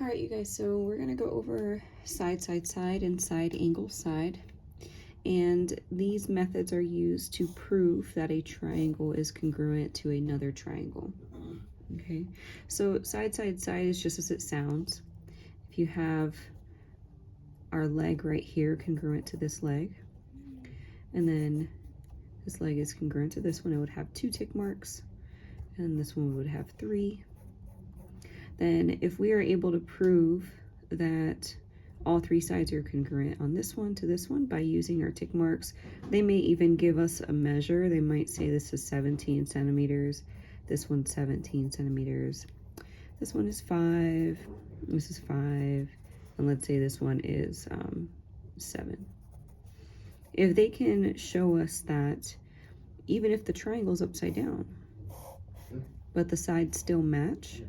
All right, you guys, so we're gonna go over side, side, side, and side angle side. And these methods are used to prove that a triangle is congruent to another triangle. Okay, so side, side, side is just as it sounds. If you have our leg right here congruent to this leg, and then this leg is congruent to this one, it would have 2 tick marks, and this one would have 3. Then if we are able to prove that all 3 sides are congruent on this one to this one by using our tick marks, they may even give us a measure. They might say this is 17 centimeters, this one's 17 centimeters, this one is 5, this is 5, and let's say this one is 7. If they can show us that even if the triangle is upside down, but the sides still match,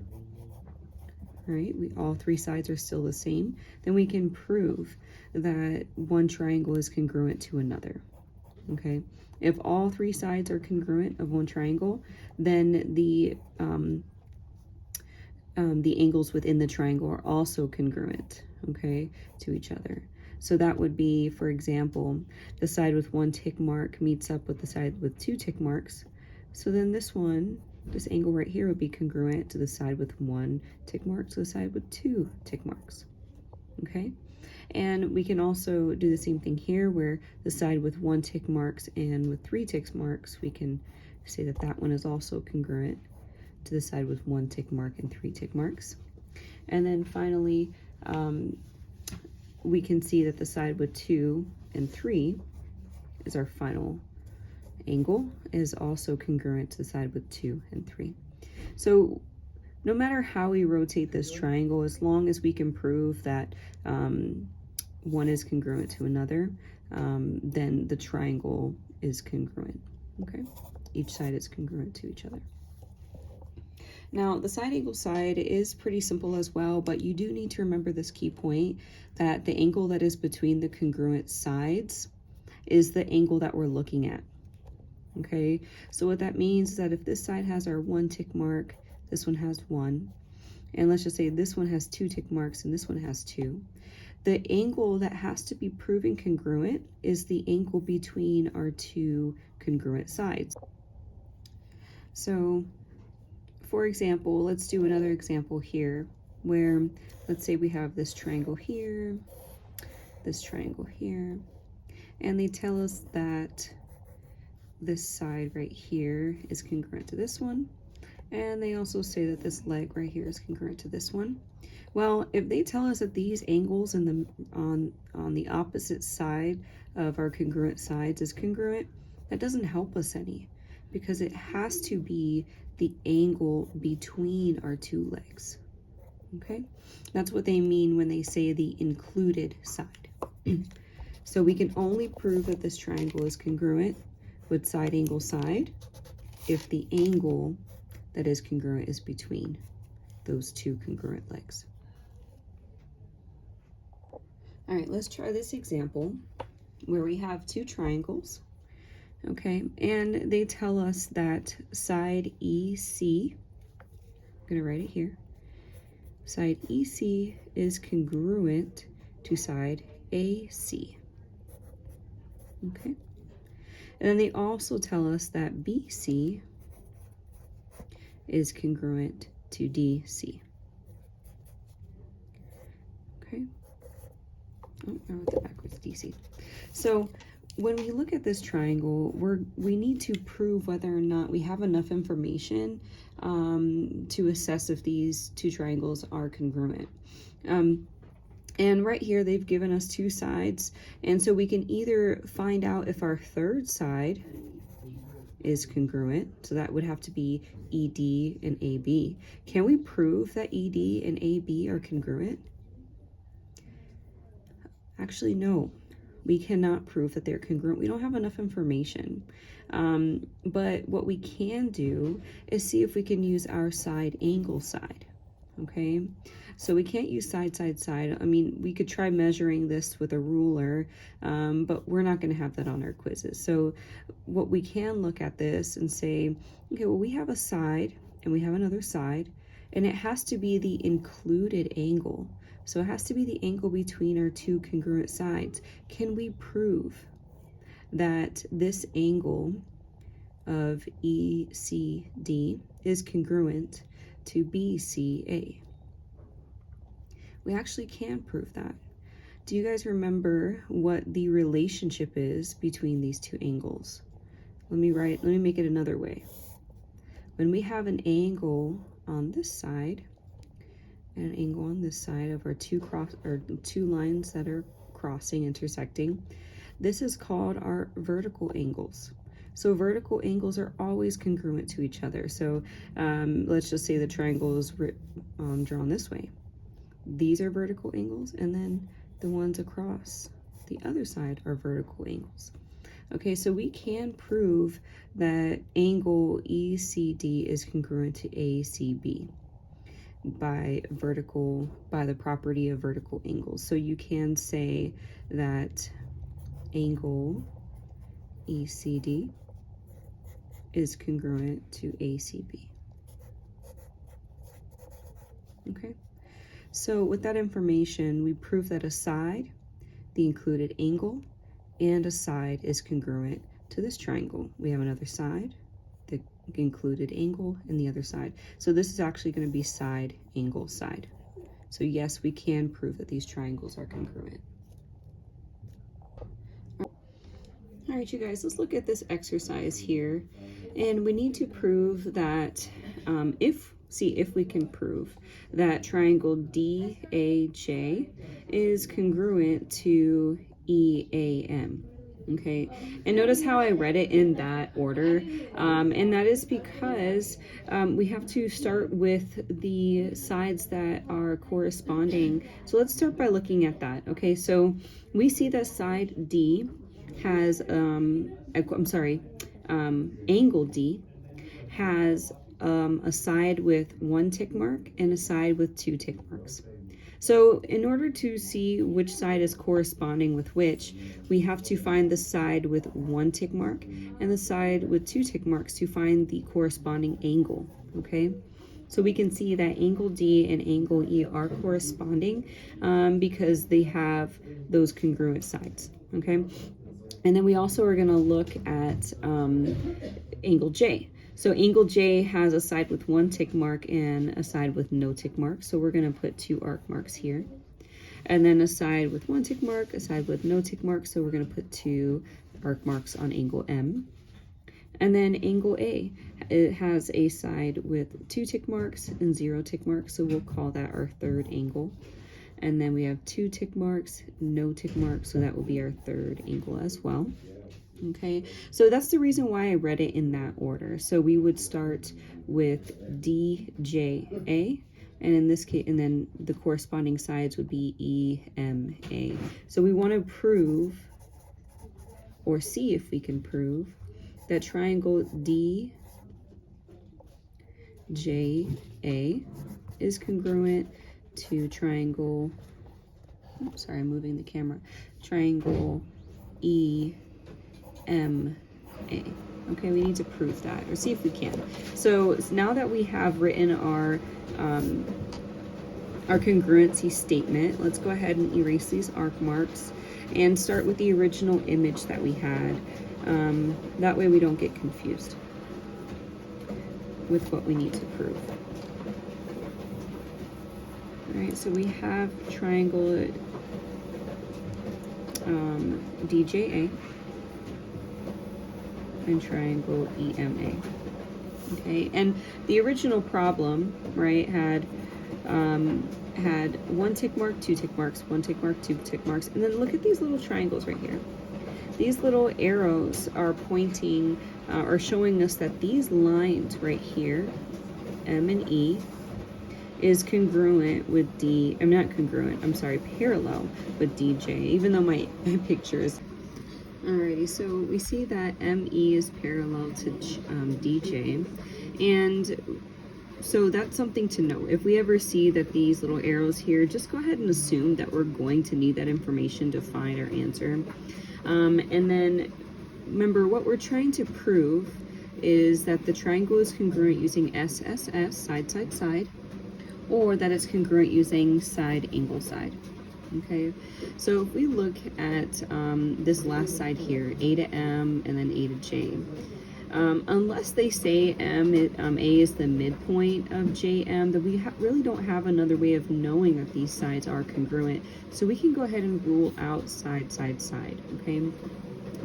right, all 3 sides are still the same, then we can prove that one triangle is congruent to another. Okay, if all 3 sides are congruent of one triangle, then the angles within the triangle are also congruent, okay, to each other. So that would be, for example, the side with 1 tick mark meets up with the side with 2 tick marks. So then this angle right here would be congruent to the side with 1 tick mark to the side with 2 tick marks, okay? And we can also do the same thing here, where the side with 1 tick marks and with 3 tick marks, we can say that that one is also congruent to the side with 1 tick mark and 3 tick marks. And then finally, we can see that the side with 2 and 3 is our final angle, is also congruent to the side with 2 and 3. So no matter how we rotate this triangle, as long as we can prove that one is congruent to another, then the triangle is congruent, okay? Each side is congruent to each other. Now, the side angle side is pretty simple as well, but you do need to remember this key point, that the angle that is between the congruent sides is the angle that we're looking at. Okay, so what that means is that if this side has our 1 tick mark, this one has 1, and let's just say this one has 2 tick marks and this one has 2, the angle that has to be proven congruent is the angle between our 2 congruent sides. So, for example, let's do another example here, where let's say we have this triangle here, this triangle here, and they tell us that this side right here is congruent to this one, and they also say that this leg right here is congruent to this one. Well, if they tell us that these angles on the opposite side of our congruent sides is congruent, that doesn't help us any, because it has to be the angle between our 2 legs. Okay, that's what they mean when they say the included side. So we can only prove that this triangle is congruent with side angle side if the angle that is congruent is between those 2 congruent legs. All right, let's try this example where we have 2 triangles, okay, and they tell us that side EC, I'm gonna write it here, side EC is congruent to side AC, okay? And then they also tell us that BC is congruent to DC. Okay. Oh, I wrote that backwards, DC. So when we look at this triangle, we need to prove whether or not we have enough information to assess if these 2 triangles are congruent. And right here, they've given us 2 sides, and so we can either find out if our 3rd side is congruent, so that would have to be ED and AB. Can we prove that ED and AB are congruent? Actually, no. We cannot prove that they're congruent. We don't have enough information. But what we can do is see if we can use our side angle side, okay? So we can't use side, side, side. I mean, we could try measuring this with a ruler, but we're not gonna have that on our quizzes. So what we can look at this and say, okay, well, we have a side and we have another side, and it has to be the included angle. So it has to be the angle between our two congruent sides. Can we prove that this angle of ECD is congruent to BCA? We actually can prove that. Do you guys remember what the relationship is between these two angles? Let me make it another way. When we have an angle on this side and an angle on this side of our two lines that are crossing, intersecting, this is called our vertical angles. So vertical angles are always congruent to each other. So let's just say the triangle is drawn this way. These are vertical angles, and then the ones across the other side are vertical angles. Okay, so we can prove that angle ECD is congruent to ACB by the property of vertical angles. So you can say that angle ECD is congruent to ACB. Okay, so with that information, we prove that a side, the included angle, and a side is congruent to this triangle. We have another side, the included angle, and the other side. So this is actually going to be side, angle, side. So yes, we can prove that these triangles are congruent. All right, you guys, let's look at this exercise here. And we need to prove that if we can prove that triangle DAJ is congruent to EAM. Okay, and notice how I read it in that order, and that is because we have to start with the sides that are corresponding. So let's start by looking at that. Okay, so we see that side D has angle D has a side with 1 tick mark and a side with 2 tick marks. So in order to see which side is corresponding with which, we have to find the side with 1 tick mark and the side with 2 tick marks to find the corresponding angle, okay? So we can see that angle D and angle E are corresponding because they have those congruent sides, okay? And then we also are going to look at angle J. So angle J has a side with 1 tick mark and a side with no tick mark. So we're going to put 2 arc marks here. And then a side with 1 tick mark, a side with no tick mark. So we're going to put 2 arc marks on angle M. And then angle A, it has a side with 2 tick marks and 0 tick marks. So we'll call that our third angle. And then we have 2 tick marks, no tick marks. So that will be our third angle as well. Okay, so that's the reason why I read it in that order. So we would start with DJA, and in this case, and then the corresponding sides would be EMA. So we want to prove, or see if we can prove, that triangle DJA is congruent to triangle, sorry, I'm moving the camera, triangle EMA. Okay, we need to prove that, or see if we can. So now that we have written our congruency statement, let's go ahead and erase these arc marks and start with the original image that we had. That way we don't get confused with what we need to prove. All right, so we have triangle DJA and triangle EMA. Okay, and the original problem, right, had 1 tick mark, 2 tick marks, 1 tick mark, 2 tick marks, and then look at these little triangles right here. These little arrows are pointing or showing us that these lines right here, M and E, is congruent with D. I'm not congruent, I'm sorry, parallel with DJ, even though my picture is. Alrighty, so we see that ME is parallel to DJ, and so that's something to know. If we ever see that these little arrows here, just go ahead and assume that we're going to need that information to find our answer. And then remember, what we're trying to prove is that the triangle is congruent using SSS, side, side, side, or that it's congruent using side angle side. Okay, so if we look at this last side here, A to M and then A to J, unless they say A is the midpoint of JM, then we really don't have another way of knowing that these sides are congruent. So we can go ahead and rule out side, side, side, okay?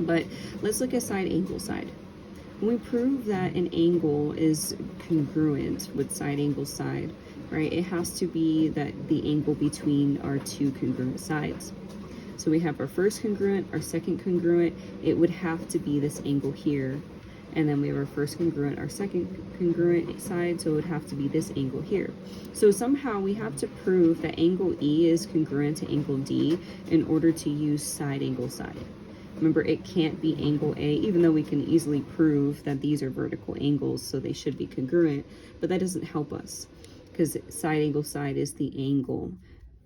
But let's look at side angle side. When we prove that an angle is congruent with side angle side, right, it has to be that the angle between our two congruent sides. So we have our first congruent, our second congruent, it would have to be this angle here. And then we have our first congruent, our second congruent side, so it would have to be this angle here. So somehow we have to prove that angle E is congruent to angle D in order to use side angle side. Remember, it can't be angle A, even though we can easily prove that these are vertical angles, so they should be congruent, but that doesn't help us because side angle side is the angle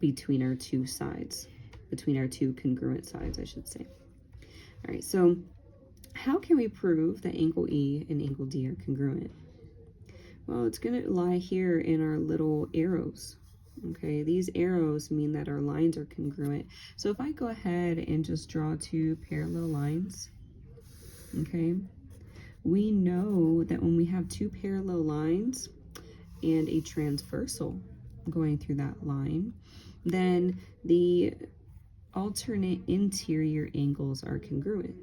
between our two sides, between our two congruent sides, I should say. All right, so how can we prove that angle E and angle D are congruent? Well, it's going to lie here in our little arrows. Okay, these arrows mean that our lines are congruent. So if I go ahead and just draw two parallel lines, okay, we know that when we have two parallel lines and a transversal going through that line, then the alternate interior angles are congruent.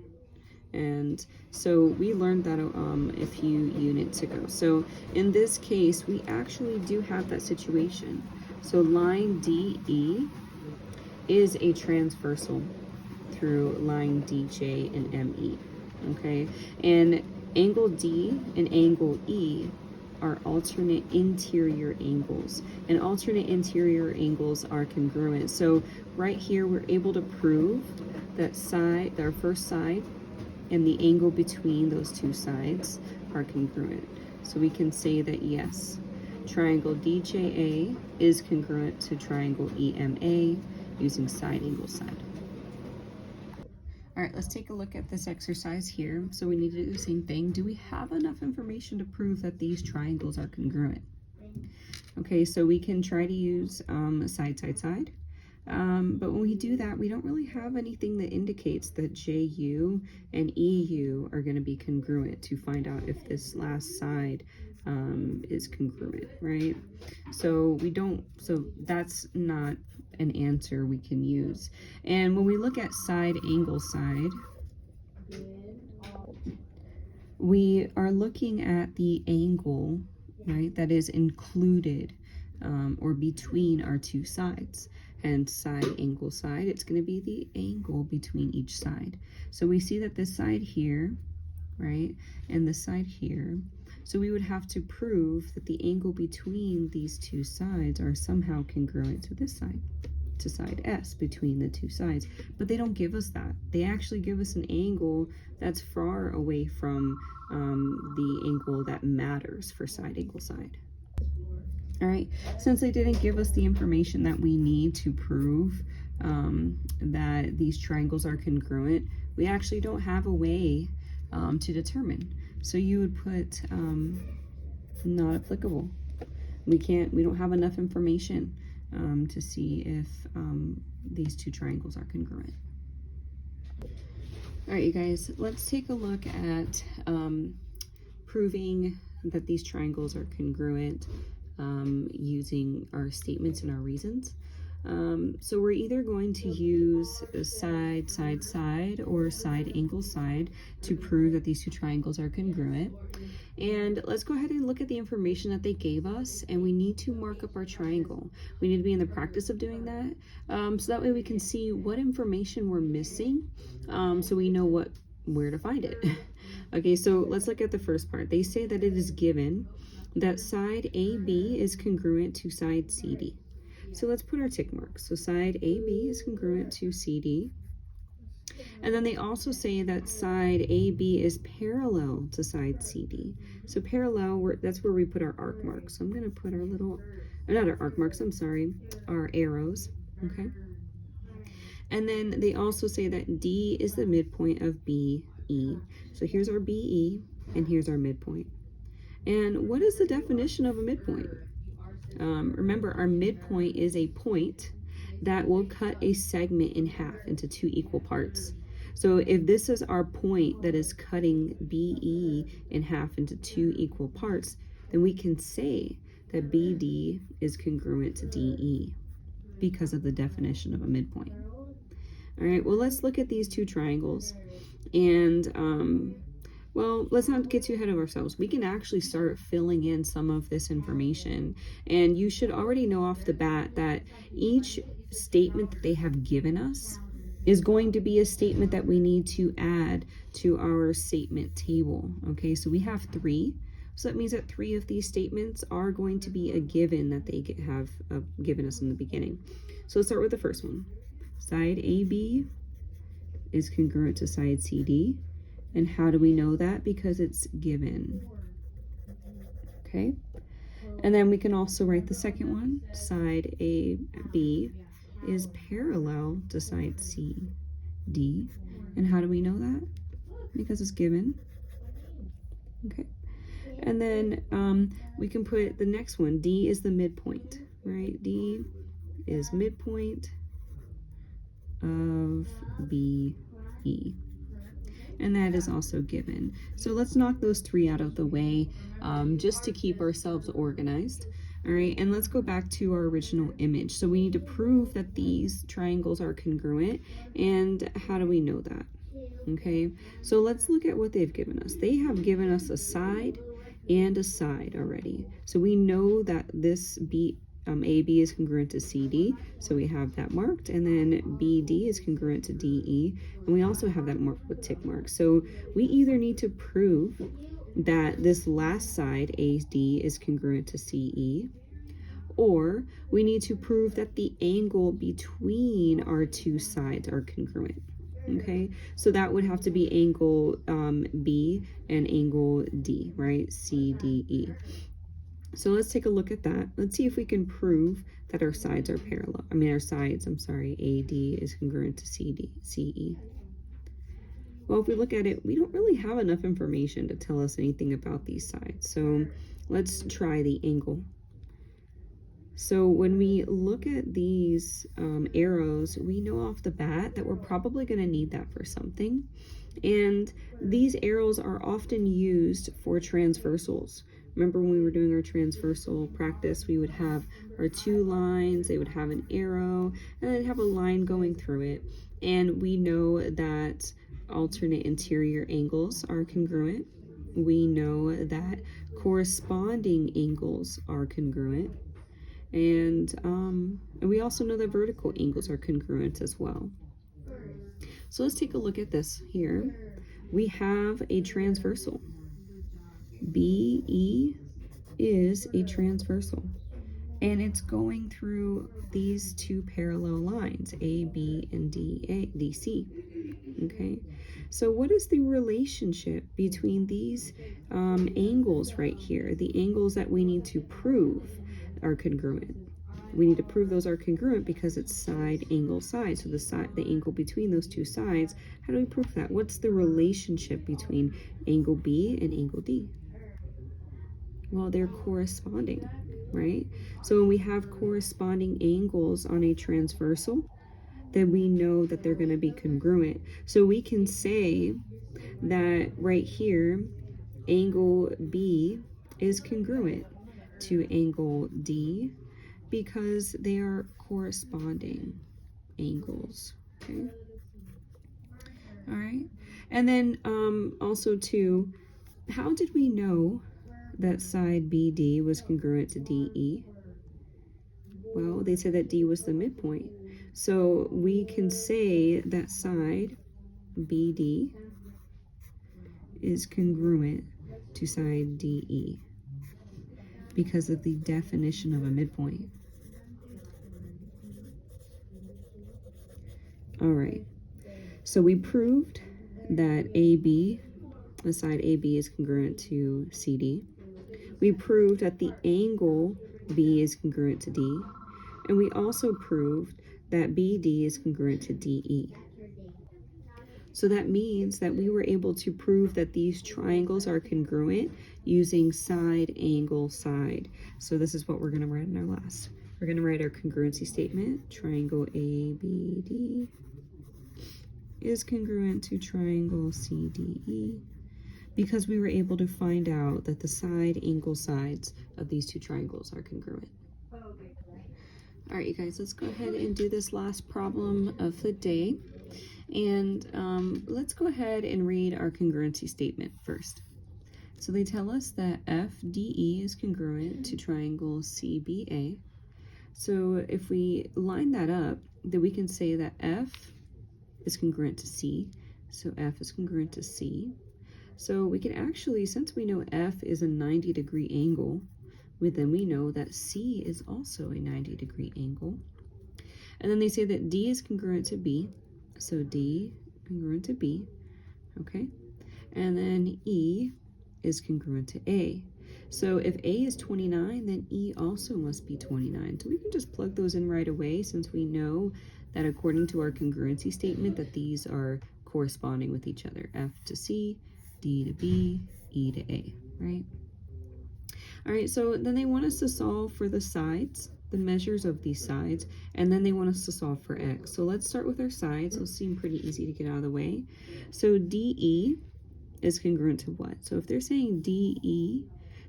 And so we learned that a few units ago. So in this case, we actually do have that situation. So line DE is a transversal through line DJ and ME, okay? And angle D and angle E are alternate interior angles, and alternate interior angles are congruent. So right here, we're able to prove that our first side and the angle between those two sides are congruent. So we can say that yes, triangle DJA is congruent to triangle EMA using side angle side. All right, let's take a look at this exercise here. So we need to do the same thing. Do we have enough information to prove that these triangles are congruent? Okay, so we can try to use side, side, side. But when we do that, we don't really have anything that indicates that JU and EU are going to be congruent to find out if this last side is congruent, right? So that's not an answer we can use. And when we look at side angle side, we are looking at the angle, right, that is included or between our two sides. And side angle side, it's going to be the angle between each side. So we see that this side here, right, and the side here, so we would have to prove that the angle between these two sides are somehow congruent to this side, to side S between the two sides. But they don't give us that. They actually give us an angle that's far away from the angle that matters for side angle side. All right, since they didn't give us the information that we need to prove that these triangles are congruent, we actually don't have a way to determine. So you would put not applicable. We don't have enough information to see if these two triangles are congruent. All right, you guys, let's take a look at proving that these triangles are congruent using our statements and our reasons. So we're either going to use side, side, side, or side angle side to prove that these two triangles are congruent. And let's go ahead and look at the information that they gave us, and we need to mark up our triangle. We need to be in the practice of doing that, so that way we can see what information we're missing, so we know where to find it. Okay, so let's look at the first part. They say that it is given that side AB is congruent to side CD. So let's put our tick marks. So side AB is congruent to CD. And then they also say that side AB is parallel to side CD. So parallel, that's where we put our arc marks. So I'm going to put our not our arc marks, I'm sorry, our arrows, okay? And then they also say that D is the midpoint of BE. So here's our BE, and here's our midpoint. And what is the definition of a midpoint? Remember, our midpoint is a point that will cut a segment in half into two equal parts. So if this is our point that is cutting BE in half into two equal parts, then we can say that BD is congruent to DE because of the definition of a midpoint. All right, well, let's look at these two triangles. And, well, let's not get too ahead of ourselves. We can actually start filling in some of this information. And you should already know off the bat that each statement that they have given us is going to be a statement that we need to add to our statement table. Okay, so we have 3. So that means that 3 of these statements are going to be a given that they have given us in the beginning. So let's start with the first one. Side AB is congruent to side CD. And how do we know that? Because it's given. Okay. And then we can also write the second one. Side AB is parallel to side CD. And how do we know that? Because it's given. Okay. And then we can put the next one. D is the midpoint, right? D is midpoint of BE. And that is also given. So let's knock those 3 out of the way just to keep ourselves organized. All right, and let's go back to our original image. So we need to prove that these triangles are congruent. And how do we know that? Okay, so let's look at what they've given us. They have given us a side and a side already. So we know that this AB is congruent to CD, so we have that marked, and then BD is congruent to DE, and we also have that marked with tick marks. So we either need to prove that this last side, AD, is congruent to CE, or we need to prove that the angle between our two sides are congruent. Okay, so that would have to be angle B and angle D, right? CDE. So let's take a look at that. Let's see if we can prove that our sides are parallel. AD is congruent to CE. Well, if we look at it, we don't really have enough information to tell us anything about these sides. So let's try the angle. So when we look at these arrows, we know off the bat that we're probably going to need that for something. And these arrows are often used for transversals. Remember when we were doing our transversal practice, we would have our 2 lines, they would have an arrow, and they'd have a line going through it. And we know that alternate interior angles are congruent. We know that corresponding angles are congruent. And we also know that vertical angles are congruent as well. So let's take a look at this here. We have a transversal. BE is a transversal, and it's going through these 2 parallel lines, AB and DC. Okay, so what is the relationship between these angles right here, the angles that we need to prove are congruent? We need to prove those are congruent because it's side, angle, side. So the angle between those 2 sides, how do we prove that? What's the relationship between angle B and angle D? Well, they're corresponding, right? So when we have corresponding angles on a transversal, then we know that they're going to be congruent. So we can say that right here, angle B is congruent to angle D because they are corresponding angles, okay? All right, and then also too, how did we know that side BD was congruent to DE? Well, they said that D was the midpoint. So we can say that side BD is congruent to side DE because of the definition of a midpoint. All right, so we proved that the side AB is congruent to CD. We proved that the angle B is congruent to D, and we also proved that BD is congruent to DE. So that means that we were able to prove that these triangles are congruent using side, angle, side. So this is what we're going to write in our last. We're going to write our congruency statement. Triangle ABD is congruent to triangle CDE, because we were able to find out that the side, angle, sides of these two triangles are congruent. All right, you guys, let's go ahead and do this last problem of the day. And let's go ahead and read our congruency statement first. So they tell us that FDE is congruent to triangle CBA. So if we line that up, then we can say that F is congruent to C. So F is congruent to C. So we can actually, since we know F is a 90-degree angle, then we know that C is also a 90-degree angle. And then they say that D is congruent to B. So D congruent to B, okay? And then E is congruent to A. So if A is 29, then E also must be 29. So we can just plug those in right away, since we know that according to our congruency statement that these are corresponding with each other. F to C, D to B, E to A, right? All right, so then they want us to solve for the sides, the measures of these sides, and then they want us to solve for x. So let's start with our sides. Those seem pretty easy to get out of the way. So DE is congruent to what? So if they're saying DE,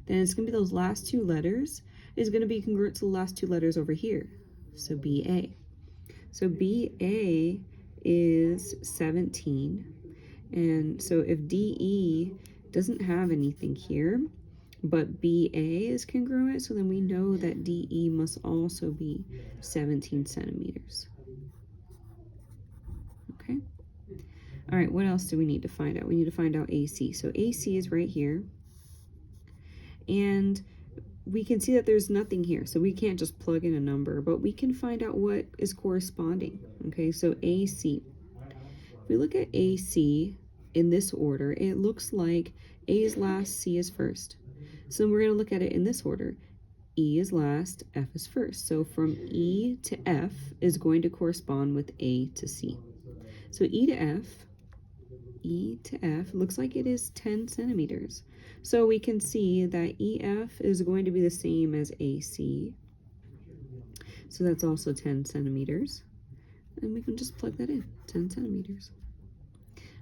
then it's going to be those last two letters is going to be congruent to the last two letters over here. So BA. So BA is 17. And so if DE doesn't have anything here, but BA is congruent, so then we know that DE must also be 17 centimeters. Okay. All right, what else do we need to find out? We need to find out AC. So AC is right here. And we can see that there's nothing here, so we can't just plug in a number, but we can find out what is corresponding. Okay, so AC. If we look at AC in this order, it looks like A is last, C is first. So we're going to look at it in this order. E is last, F is first. So from E to F is going to correspond with A to C. So E to F looks like it is 10 centimeters. So we can see that EF is going to be the same as AC. So that's also 10 centimeters. And we can just plug that in, 10 centimeters.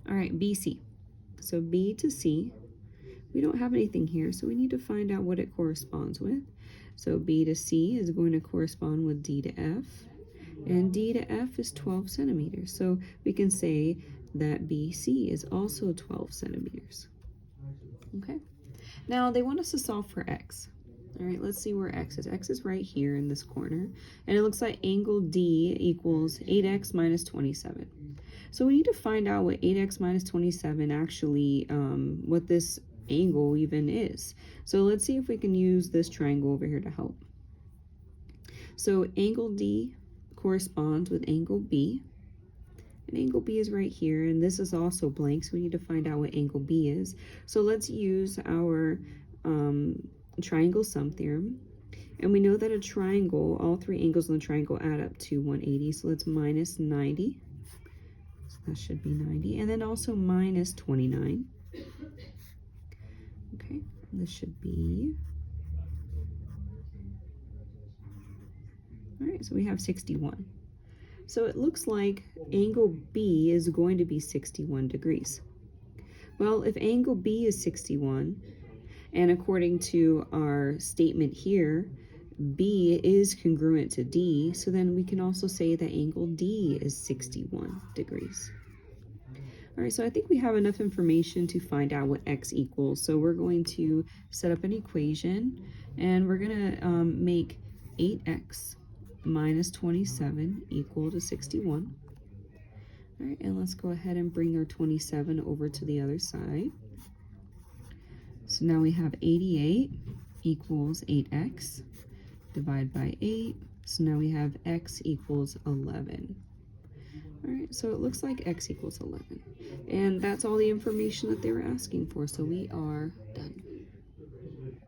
All right, BC. So B to C. We don't have anything here, so we need to find out what it corresponds with. So B to C is going to correspond with D to F, and D to F is 12 centimeters. So we can say that BC is also 12 centimeters. Okay. Now they want us to solve for X. All right, let's see where X is. X is right here in this corner, and it looks like angle D equals 8x minus 27. So we need to find out what 8x minus 27 actually, what this angle even is. So let's see if we can use this triangle over here to help. So angle D corresponds with angle B, and angle B is right here, and this is also blank, so we need to find out what angle B is. So let's use our triangle sum theorem, and we know that a triangle, all three angles in the triangle add up to 180, so let's minus 90, so that should be 90, and then also minus 29. Okay, this should be, all right, so we have 61. So it looks like angle B is going to be 61 degrees. Well, if angle B is 61, and according to our statement here, B is congruent to D, so then we can also say that angle D is 61 degrees. All right, so I think we have enough information to find out what X equals. So we're going to set up an equation, and we're going to make 8x minus 27 equal to 61. All right, and let's go ahead and bring our 27 over to the other side. So now we have 88 equals 8x, divide by 8. So now we have x equals 11. All right, so it looks like x equals 11. And that's all the information that they were asking for, so we are done.